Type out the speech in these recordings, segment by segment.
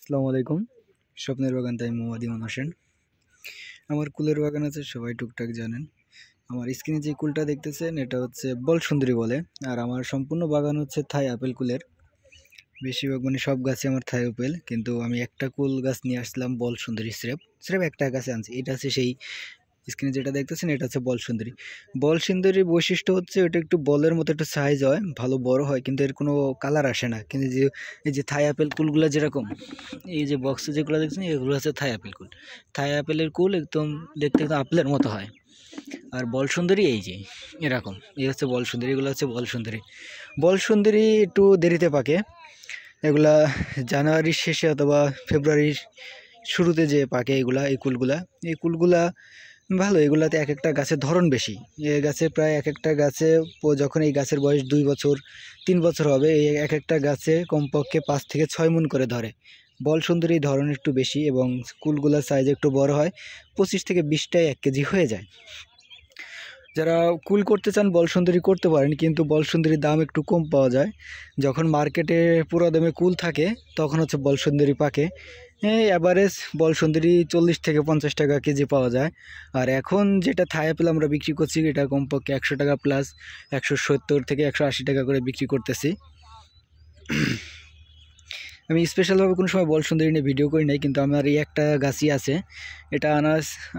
আসসালামু আলাইকুম। স্বপ্নের বাগান তাই মোহাম্মদ ইমন হোসেন। আমার কুলের বাগান আছে, সবাই টুকটাক জানেন। আমার স্ক্রিনে যে কুলটা দেখতেছেন এটা হচ্ছে বল সুন্দরী বলে। আর আমার সম্পূর্ণ বাগান হচ্ছে থাই আপেল কুলের। বেশিরভাগ মানে সব গাছে আমার থাই আপেল, কিন্তু আমি একটা কুল গাছ নিয়ে আসলাম বল সুন্দরী স্রেফ স্রেফ একটা গাছে আনছি। এটা হচ্ছে সেই স্ক্রিনে যেটা দেখতেছেন এটা হচ্ছে বল সুন্দরী। বল সুন্দরীর বৈশিষ্ট্য হচ্ছে এটা একটু বলের মতো একটু সাইজ হয়, ভালো বড় হয়, কিন্তু এর কোনো কালার আসে না। কিন্তু যে এই যে থাই আপেল কুলগুলো যেরকম এই যে বক্সে যেগুলো দেখছেন এগুলো হচ্ছে থাই আপেল কুল। থাই আপেলের কুল একদম দেখতে একদম আপেলের মতো হয়। আর বল সুন্দরী এই যে এরকম, এই হচ্ছে বল সুন্দরী, এগুলো হচ্ছে বল সুন্দরী। বল সুন্দরী একটু দেরিতে পাকে, এগুলা জানুয়ারির শেষে অথবা ফেব্রুয়ারির শুরুতে যে পাকে এগুলা, এই কুলগুলা ভালো। এগুলাতে এক একটা গাছের ধরন বেশি। এই গাছে প্রায় এক একটা গাছে যখন এই গাছের বয়স 2 বছর 3 বছর হবে, এই এক একটা গাছে কমপক্ষে 5 থেকে 6 মণ করে ধরে। বল সুন্দরী ধরন একটু বেশি এবং কুলগুলার সাইজ একটু বড় হয়, 25 থেকে 20টায় 1 কেজি হয়ে যায়। যারা কুল করতে চান বল সুন্দরী করতে পারেন, কিন্তু বল সুন্দরীর দাম একটু কম পাওয়া যায়। যখন মার্কেটে পুরো দামে কুল থাকে তখন হচ্ছে বল সুন্দরী পাকে। অ্যাভারেজ বল সুন্দরী 40 থেকে 50 টাকা কেজি পাওয়া যায়। আর এখন যেটা থাই আপেল আমরা বিক্রি করছি এটা কমপক্ষে 100 টাকা প্লাস, 170 থেকে 180 টাকা করে বিক্রি করতেছি। আমি স্পেশালভাবে কোনো সময় বল সুন্দরী নিয়ে ভিডিও করি নাই, কিন্তু আমার এই একটা গাছই আছে। এটা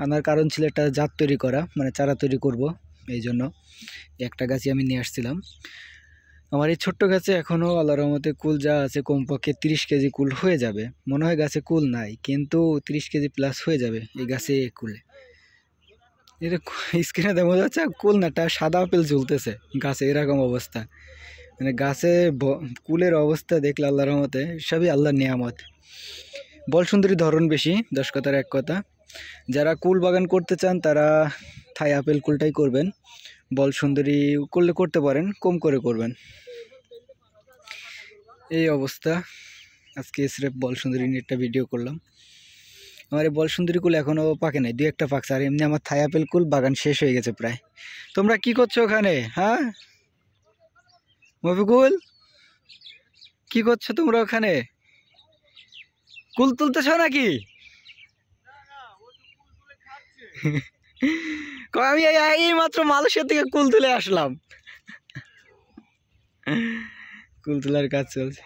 আনার কারণ ছিল একটা জাত তৈরি করা, মানে চারা তৈরি করব, এই জন্য একটা গাছই আমি নিয়ে আসছিলাম। আমার এই ছোট্ট গাছে এখনও আল্লাহর রহমতে কুল যা আছে কমপক্ষে 30 কেজি কুল হয়ে যাবে। মনে হয় গাছে কুল নাই, কিন্তু 30 কেজি প্লাস হয়ে যাবে এই গাছে কুলে। এটা স্ক্রিনে দেখা যাচ্ছে কুল না, একটা সাদা আপেল ঝুলতেছে গাছে, এরকম অবস্থা। মানে গাছে কুলের অবস্থা দেখলে আল্লাহর রহমতে সবই আল্লাহর নিয়ামত। বল সুন্দরী ধরন বেশি, 10 কথার 1 কথা। যারা কুল বাগান করতে চান তারা থাই আপেল কুলটাই করবেন। বল সুন্দরী করলে করতে পারেন, কম করে করবেন। এই অবস্থা। আজকে স্রেফ বল সুন্দরী নিয়ে একটা ভিডিও করলাম। আমার এই বল সুন্দরী কুল এখনও পাকে নাই, 2-1টা পাকছে। আর এমনি আমার থাই আপেল কুল বাগান শেষ হয়ে গেছে প্রায়। তোমরা কি করছো ওখানে? হ্যাঁ মফিকুল, কি করছো তোমরা ওখানে? কুল তুলতেছ নাকি? আমি এই মাত্র মালয়েশিয়া থেকে কুল তুলে আসলাম। কুল তোলার কাজ চলছে।